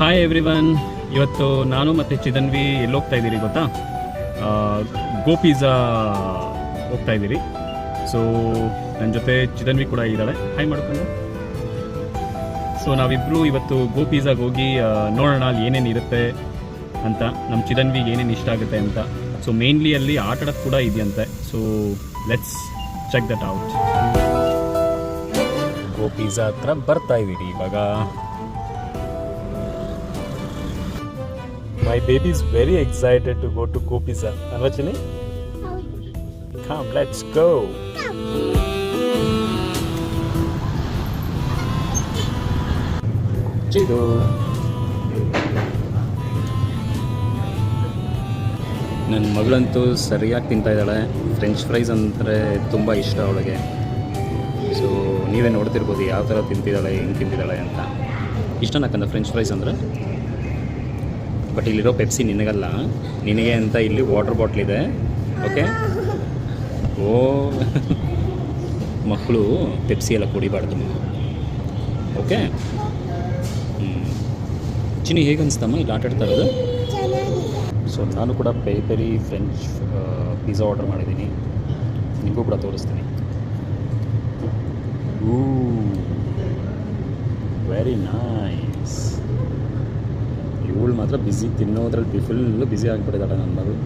Hi everyone. ಇವತ್ತು ನಾನು ಮತ್ತು ಚಿದನ್ವಿ ಎಲ್ಲಿ ಹೋಗ್ತಾ ಇದ್ದೀರಿ ಗೊತ್ತಾ? ಗೋ ಪಿಜ್ಜಾ ಹೋಗ್ತಾ ಇದ್ದೀರಿ. ಸೊ ನನ್ನ ಜೊತೆ ಚಿದನ್ವಿ ಕೂಡ ಇದ್ದಾಳೆ. ಹಾಯ್ ಮಾಡ್ಕೊಂಡು. ಸೊ ನಾವಿಬ್ಬರು ಇವತ್ತು ಗೋ ಪಿಜ್ಜಾಗೆ ಹೋಗಿ ನೋಡೋಣ ಅಲ್ಲಿ ಏನೇನು ಇರುತ್ತೆ ಅಂತ, ನಮ್ಮ ಚಿದನ್ವಿಗೆ ಏನೇನು ಇಷ್ಟ ಆಗುತ್ತೆ ಅಂತ. ಸೊ ಮೇನ್ಲಿ ಅಲ್ಲಿ ಆಟ ಆಡೋದು ಕೂಡ ಇದೆಯಂತೆ. So let's check that out. Go Pizza ಹತ್ರ ಬರ್ತಾ ಇದ್ದೀರಿ ಇವಾಗ. My baby is very excited to go to Go Pizza. Anvachini? Come, let's go. Chidu. ನನ್ನ ಮಗಳಂತೂ ಸರಿಯಾಗಿ ತಿಂತಾ ಇದ್ದಾಳೆ. ಫ್ರೆಂಚ್ ಫ್ರೈಸ್ ಅಂದರೆ ತುಂಬ ಇಷ್ಟ ಅವಳಿಗೆ. ಸೊ ನೀವೇ ನೋಡ್ತಿರ್ಬೋದು ಯಾವ ಥರ ತಿಂತಿದ್ದಾಳೆ, ಹೆಂಗೆ ತಿಂತಿದ್ದಾಳೆ ಅಂತ. ಇಷ್ಟನಕ್ಕಂದ ಫ್ರೆಂಚ್ ಫ್ರೈಸ್ ಅಂದರೆ. ಬಟ್ ಇಲ್ಲಿರೋ ಪೆಪ್ಸಿ ನಿನಗಲ್ಲ, ನಿನಗೆ ಅಂತ ಇಲ್ಲಿ ವಾಟರ್ ಬಾಟ್ಲ್ ಇದೆ. ಓಕೆ. ಓ ಮಕ್ಕಳು ಪೆಪ್ಸಿ ಎಲ್ಲ ಕುಡಿಬಾರ್ದು. ಓಕೆ. ಚಿನಿ ಹೇಗೆ ಅನಿಸ್ತಮ್ಮ ಇಲ್ಲಿ ಆಟ ಆಡ್ತಾ ಇರೋದು? ಸೊ ನಾನು ಕೂಡ ಪೆರಿ ಫ್ರೆಂಚ್ ಪಿಜ್ಜಾ ಆರ್ಡರ್ ಮಾಡಿದ್ದೀನಿ. ನಿಮಗೂ ಕೂಡ ತೋರಿಸ್ತೀನಿ. ಓ ವೆರಿ ನೈಸ್. ಇವಳು ಮಾತ್ರ ಬ್ಯುಸಿ, ತಿನ್ನೋದ್ರಲ್ಲಿ ಫುಲ್ಲು ಬ್ಯುಸಿ ಆಗಿಬಿಟ್ಟಿದ್ದಾಳೆ ನನ್ನ ಮಗಳು.